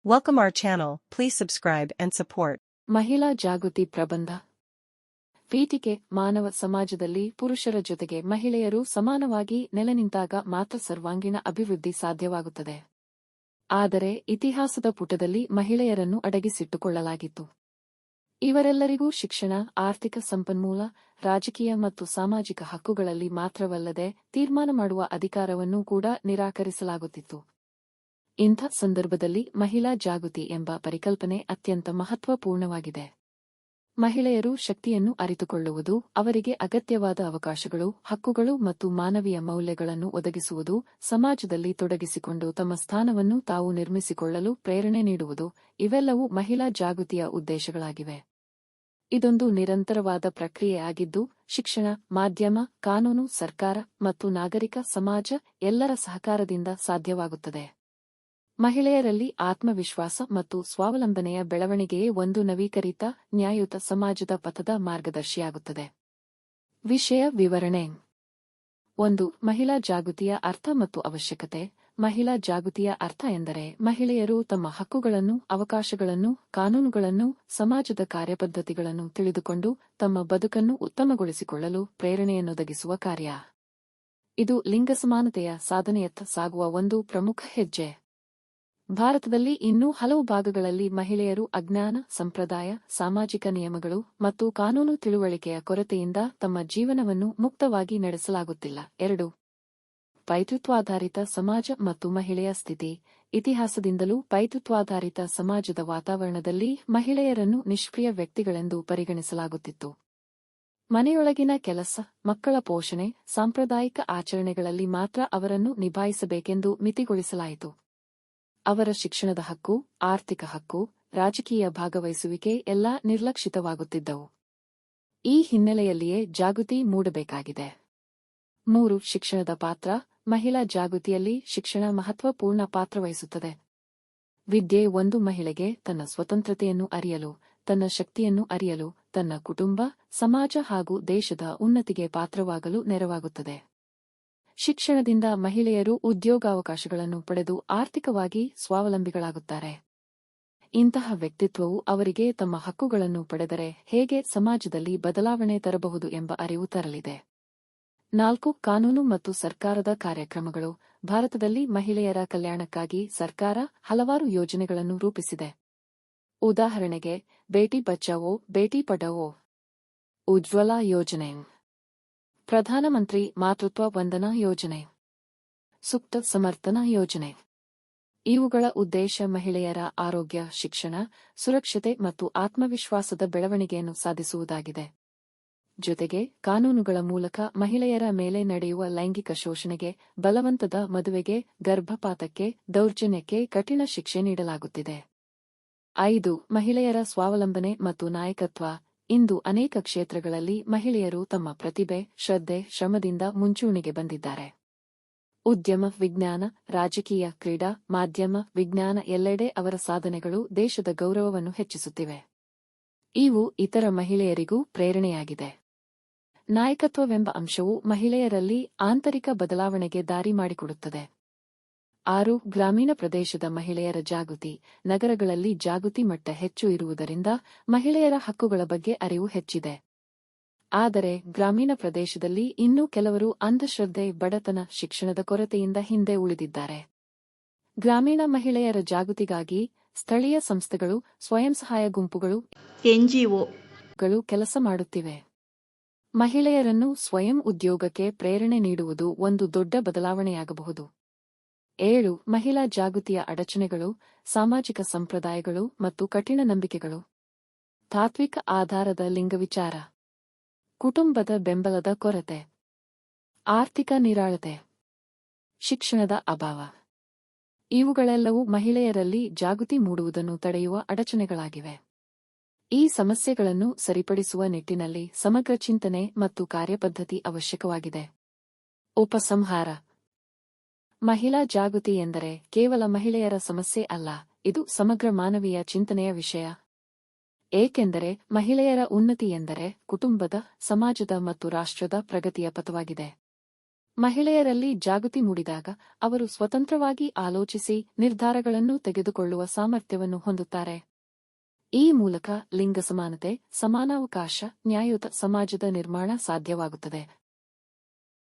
Welcome our channel, please subscribe and support. ಮಹಿಳಾ ಜಾಗೃತಿ ಪ್ರಬಂಧ ಪೀಠಿಕೆ ಮಾನವ ಸಮಾಜದಲ್ಲಿ ಪುರುಷರ ಜೊತೆಗೆ ಮಹಿಳೆಯರು ಸಮಾನವಾಗಿ ನೆಲೆ ನಿಂತಾಗ ಮಾತ್ರ ಸರ್ವಾಂಗೀಣ ಅಭಿವೃದ್ಧಿ ಸಾಧ್ಯವಾಗುತ್ತದೆ. ಆದರೆ ಇತಿಹಾಸದ ಪುಟದಲ್ಲಿ ಮಹಿಳೆಯರನ್ನು ಅಡಗಿಸಿಟ್ಟುಕೊಳ್ಳಲಾಗಿತ್ತು. ಇವರೆಲ್ಲರಿಗೂ ಶಿಕ್ಷಣ, ಆರ್ಥಿಕ ಸಂಪನ್ಮೂಲ, ರಾಜಕೀಯ ಮತ್ತು ಸಾಮಾಜಿಕ ಹಕ್ಕುಗಳಲ್ಲಿ ಮಾತ್ರವಲ್ಲದೆ ತೀರ್ಮಾನ ಮಾಡುವ ಅಧಿಕಾರವನ್ನೂ ಕೂಡ ನಿರಾಕರಿಸಲಾಗುತ್ತಿತ್ತು. ಇಂಥ ಸಂದರ್ಭದಲ್ಲಿ ಮಹಿಳಾ ಜಾಗೃತಿ ಎಂಬ ಪರಿಕಲ್ಪನೆ ಅತ್ಯಂತ ಮಹತ್ವಪೂರ್ಣವಾಗಿದೆ. ಮಹಿಳೆಯರು ಶಕ್ತಿಯನ್ನು ಅರಿತುಕೊಳ್ಳುವುದು, ಅವರಿಗೆ ಅಗತ್ಯವಾದ ಅವಕಾಶಗಳು, ಹಕ್ಕುಗಳು ಮತ್ತು ಮಾನವೀಯ ಮೌಲ್ಯಗಳನ್ನು ಒದಗಿಸುವುದು, ಸಮಾಜದಲ್ಲಿ ತೊಡಗಿಸಿಕೊಂಡು ತಮ್ಮ ಸ್ಥಾನವನ್ನು ತಾವು ನಿರ್ಮಿಸಿಕೊಳ್ಳಲು ಪ್ರೇರಣೆ ನೀಡುವುದು, ಇವೆಲ್ಲವೂ ಮಹಿಳಾ ಜಾಗೃತಿಯ ಉದ್ದೇಶಗಳಾಗಿವೆ. ಇದೊಂದು ನಿರಂತರವಾದ ಪ್ರಕ್ರಿಯೆಯಾಗಿದ್ದು, ಶಿಕ್ಷಣ, ಮಾಧ್ಯಮ, ಕಾನೂನು, ಸರ್ಕಾರ ಮತ್ತು ನಾಗರಿಕ ಸಮಾಜ ಎಲ್ಲರ ಸಹಕಾರದಿಂದ ಸಾಧ್ಯವಾಗುತ್ತದೆ. ಮಹಿಳೆಯರಲ್ಲಿ ಆತ್ಮವಿಶ್ವಾಸ ಮತ್ತು ಸ್ವಾವಲಂಬನೆಯ ಬೆಳವಣಿಗೆಯೇ ಒಂದು ನವೀಕರಿತ, ನ್ಯಾಯಯುತ ಸಮಾಜದ ಪಥದ ಮಾರ್ಗದರ್ಶಿಯಾಗುತ್ತದೆ. ವಿಷಯ ವಿವರಣೆ 1. ಮಹಿಳಾ ಜಾಗೃತಿಯ ಅರ್ಥ ಮತ್ತು ಅವಶ್ಯಕತೆ. ಮಹಿಳಾ ಜಾಗೃತಿಯ ಅರ್ಥ ಎಂದರೆ ಮಹಿಳೆಯರು ತಮ್ಮ ಹಕ್ಕುಗಳನ್ನು, ಅವಕಾಶಗಳನ್ನು, ಕಾನೂನುಗಳನ್ನು, ಸಮಾಜದ ಕಾರ್ಯಪದ್ಧತಿಗಳನ್ನು ತಿಳಿದುಕೊಂಡು ತಮ್ಮ ಬದುಕನ್ನು ಉತ್ತಮಗೊಳಿಸಿಕೊಳ್ಳಲು ಪ್ರೇರಣೆಯನ್ನೊದಗಿಸುವ ಕಾರ್ಯ. ಇದು ಲಿಂಗ ಸಮಾನತೆಯ ಸಾಧನೆಯತ್ತ ಸಾಗುವ ಒಂದು ಪ್ರಮುಖ ಹೆಜ್ಜೆ. ಭಾರತದಲ್ಲಿ ಇನ್ನೂ ಹಲವು ಭಾಗಗಳಲ್ಲಿ ಮಹಿಳೆಯರು ಅಜ್ಞಾನ, ಸಂಪ್ರದಾಯ, ಸಾಮಾಜಿಕ ನಿಯಮಗಳು ಮತ್ತು ಕಾನೂನು ತಿಳುವಳಿಕೆಯ ಕೊರತೆಯಿಂದ ತಮ್ಮ ಜೀವನವನ್ನು ಮುಕ್ತವಾಗಿ ನಡೆಸಲಾಗುತ್ತಿಲ್ಲ. 2. ಪೈತೃತ್ವಾಧಾರಿತ ಸಮಾಜ ಮತ್ತು ಮಹಿಳೆಯ ಸ್ಥಿತಿ. ಇತಿಹಾಸದಿಂದಲೂ ಪೈತೃತ್ವಾಧಾರಿತ ಸಮಾಜದ ವಾತಾವರಣದಲ್ಲಿ ಮಹಿಳೆಯರನ್ನು ನಿಷ್ಕ್ರಿಯ ವ್ಯಕ್ತಿಗಳೆಂದು ಪರಿಗಣಿಸಲಾಗುತ್ತಿತ್ತು. ಮನೆಯೊಳಗಿನ ಕೆಲಸ, ಮಕ್ಕಳ ಪೋಷಣೆ, ಸಾಂಪ್ರದಾಯಿಕ ಆಚರಣೆಗಳಲ್ಲಿ ಮಾತ್ರ ಅವರನ್ನು ನಿಭಾಯಿಸಬೇಕೆಂದು ಮಿತಿಗೊಳಿಸಲಾಯಿತು. ಅವರ ಶಿಕ್ಷಣದ ಹಕ್ಕು, ಆರ್ಥಿಕ ಹಕ್ಕು, ರಾಜಕೀಯ ಭಾಗವಹಿಸುವಿಕೆ ಎಲ್ಲ ನಿರ್ಲಕ್ಷಿತವಾಗುತ್ತಿದ್ದವು. ಈ ಹಿನ್ನೆಲೆಯಲ್ಲಿಯೇ ಜಾಗೃತಿ ಮೂಡಬೇಕಾಗಿದೆ. 3. ಶಿಕ್ಷಣದ ಪಾತ್ರ. ಮಹಿಳಾ ಜಾಗೃತಿಯಲ್ಲಿ ಶಿಕ್ಷಣ ಮಹತ್ವಪೂರ್ಣ ಪಾತ್ರವಹಿಸುತ್ತದೆ. ವಿದ್ಯೆ ಒಂದು ಮಹಿಳೆಗೆ ತನ್ನ ಸ್ವತಂತ್ರತೆಯನ್ನು ಅರಿಯಲು, ತನ್ನ ಶಕ್ತಿಯನ್ನು ಅರಿಯಲು, ತನ್ನ ಕುಟುಂಬ, ಸಮಾಜ ಹಾಗೂ ದೇಶದ ಉನ್ನತಿಗೆ ಪಾತ್ರವಾಗಲು ನೆರವಾಗುತ್ತದೆ. ಶಿಕ್ಷಣದಿಂದ ಮಹಿಳೆಯರು ಉದ್ಯೋಗಾವಕಾಶಗಳನ್ನು ಪಡೆದು ಆರ್ಥಿಕವಾಗಿ ಸ್ವಾವಲಂಬಿಗಳಾಗುತ್ತಾರೆ. ಇಂತಹ ವ್ಯಕ್ತಿತ್ವವು ಅವರಿಗೆ ತಮ್ಮ ಹಕ್ಕುಗಳನ್ನು ಪಡೆದರೆ ಹೇಗೆ ಸಮಾಜದಲ್ಲಿ ಬದಲಾವಣೆ ತರಬಹುದು ಎಂಬ ಅರಿವು ತರಲಿದೆ. 4. ಕಾನೂನು ಮತ್ತು ಸರ್ಕಾರದ ಕಾರ್ಯಕ್ರಮಗಳು. ಭಾರತದಲ್ಲಿ ಮಹಿಳೆಯರ ಕಲ್ಯಾಣಕ್ಕಾಗಿ ಸರ್ಕಾರ ಹಲವಾರು ಯೋಜನೆಗಳನ್ನು ರೂಪಿಸಿದೆ. ಉದಾಹರಣೆಗೆ, ಬೇಟಿ ಬಚಾವೋ, ಬೇಟಿ ಪಢಾವೋ, ಉಜ್ವಲಾ ಯೋಜನೆ, ಪ್ರಧಾನಮಂತ್ರಿ ಮಾತೃತ್ವ ವಂದನಾ ಯೋಜನೆ, ಸುಪ್ತ ಸಮರ್ಥನಾ ಯೋಜನೆ. ಇವುಗಳ ಉದ್ದೇಶ ಮಹಿಳೆಯರ ಆರೋಗ್ಯ, ಶಿಕ್ಷಣ, ಸುರಕ್ಷತೆ ಮತ್ತು ಆತ್ಮವಿಶ್ವಾಸದ ಬೆಳವಣಿಗೆಯನ್ನು ಸಾಧಿಸುವುದಾಗಿದೆ. ಜೊತೆಗೆ ಕಾನೂನುಗಳ ಮೂಲಕ ಮಹಿಳೆಯರ ಮೇಲೆ ನಡೆಯುವ ಲೈಂಗಿಕ ಶೋಷಣೆಗೆ, ಬಲವಂತದ ಮದುವೆಗೆ, ಗರ್ಭಪಾತಕ್ಕೆ, ದೌರ್ಜನ್ಯಕ್ಕೆ ಕಠಿಣ ಶಿಕ್ಷೆ ನೀಡಲಾಗುತ್ತಿದೆ. 5. ಮಹಿಳೆಯರ ಸ್ವಾವಲಂಬನೆ ಮತ್ತು ನಾಯಕತ್ವ. ಇಂದು ಅನೇಕ ಕ್ಷೇತ್ರಗಳಲ್ಲಿ ಮಹಿಳೆಯರು ತಮ್ಮ ಪ್ರತಿಭೆ, ಶ್ರದ್ಧೆ, ಶ್ರಮದಿಂದ ಮುಂಚೂಣಿಗೆ ಬಂದಿದ್ದಾರೆ. ಉದ್ಯಮ, ವಿಜ್ಞಾನ, ರಾಜಕೀಯ, ಕ್ರೀಡಾ, ಮಾಧ್ಯಮ, ವಿಜ್ಞಾನ ಎಲ್ಲೆಡೆ ಅವರ ಸಾಧನೆಗಳು ದೇಶದ ಗೌರವವನ್ನು ಹೆಚ್ಚಿಸುತ್ತಿವೆ. ಇವು ಇತರ ಮಹಿಳೆಯರಿಗೂ ಪ್ರೇರಣೆಯಾಗಿದೆ. ನಾಯಕತ್ವವೆಂಬ ಅಂಶವು ಮಹಿಳೆಯರಲ್ಲಿ ಆಂತರಿಕ ಬದಲಾವಣೆಗೆ ದಾರಿ ಮಾಡಿಕೊಡುತ್ತದೆ. 6. ಗ್ರಾಮೀಣ ಪ್ರದೇಶದ ಮಹಿಳೆಯರ ಜಾಗೃತಿ. ನಗರಗಳಲ್ಲಿ ಜಾಗೃತಿ ಮಟ್ಟ ಹೆಚ್ಚು ಇರುವುದರಿಂದ ಮಹಿಳೆಯರ ಹಕ್ಕುಗಳ ಬಗ್ಗೆ ಅರಿವು ಹೆಚ್ಚಿದೆ. ಆದರೆ ಗ್ರಾಮೀಣ ಪ್ರದೇಶದಲ್ಲಿ ಇನ್ನೂ ಕೆಲವರು ಅಂಧಶ್ರದ್ಧೆ, ಬಡತನ, ಶಿಕ್ಷಣದ ಕೊರತೆಯಿಂದ ಹಿಂದೆ ಉಳಿದಿದ್ದಾರೆ. ಗ್ರಾಮೀಣ ಮಹಿಳೆಯರ ಜಾಗೃತಿಗಾಗಿ ಸ್ಥಳೀಯ ಸಂಸ್ಥೆಗಳು, ಸ್ವಯಂ ಸಹಾಯ ಗುಂಪುಗಳು, NGOಗಳು ಕೆಲಸ ಮಾಡುತ್ತಿವೆ. ಮಹಿಳೆಯರನ್ನು ಸ್ವಯಂ ಉದ್ಯೋಗಕ್ಕೆ ಪ್ರೇರಣೆ ನೀಡುವುದು ಒಂದು ದೊಡ್ಡ ಬದಲಾವಣೆಯಾಗಬಹುದು. 7. ಮಹಿಳಾ ಜಾಗೃತಿಯ ಅಡಚಣೆಗಳು. ಸಾಮಾಜಿಕ ಸಂಪ್ರದಾಯಗಳು ಮತ್ತು ಕಠಿಣ ನಂಬಿಕೆಗಳು. ತಾತ್ವಿಕ ಆಧಾರದ ಲಿಂಗವಿಚಾರ, ಕುಟುಂಬದ ಬೆಂಬಲದ ಕೊರತೆ, ಆರ್ಥಿಕ ನಿರಾಳತೆ, ಶಿಕ್ಷಣದ ಅಭಾವ. ಇವುಗಳೆಲ್ಲವೂ ಮಹಿಳೆಯರಲ್ಲಿ ಜಾಗೃತಿ ಮೂಡುವುದನ್ನು ತಡೆಯುವ ಅಡಚಣೆಗಳಾಗಿವೆ. ಈ ಸಮಸ್ಯೆಗಳನ್ನು ಸರಿಪಡಿಸುವ ನಿಟ್ಟಿನಲ್ಲಿ ಸಮಗ್ರ ಚಿಂತನೆ ಮತ್ತು ಕಾರ್ಯಪದ್ಧತಿ ಅವಶ್ಯಕವಾಗಿದೆ. ಉಪಸಂಹಾರ. ಮಹಿಳಾ ಜಾಗೃತಿ ಎಂದರೆ ಕೇವಲ ಮಹಿಳೆಯರ ಸಮಸ್ಯೆ ಅಲ್ಲ, ಇದು ಸಮಗ್ರ ಮಾನವೀಯ ಚಿಂತನೆಯ ವಿಷಯ. ಏಕೆಂದರೆ ಮಹಿಳೆಯರ ಉನ್ನತಿ ಎಂದರೆ ಕುಟುಂಬದ, ಸಮಾಜದ ಮತ್ತು ರಾಷ್ಟ್ರದ ಪ್ರಗತಿಯ ಪಥವಾಗಿದೆ. ಮಹಿಳೆಯರಲ್ಲಿ ಜಾಗೃತಿ ಮೂಡಿದಾಗ ಅವರು ಸ್ವತಂತ್ರವಾಗಿ ಆಲೋಚಿಸಿ ನಿರ್ಧಾರಗಳನ್ನು ತೆಗೆದುಕೊಳ್ಳುವ ಸಾಮರ್ಥ್ಯವನ್ನು ಹೊಂದುತ್ತಾರೆ. ಈ ಮೂಲಕ ಲಿಂಗ ಸಮಾನತೆ, ಸಮಾನಾವಕಾಶ, ನ್ಯಾಯಯುತ ಸಮಾಜದ ನಿರ್ಮಾಣ ಸಾಧ್ಯವಾಗುತ್ತದೆ.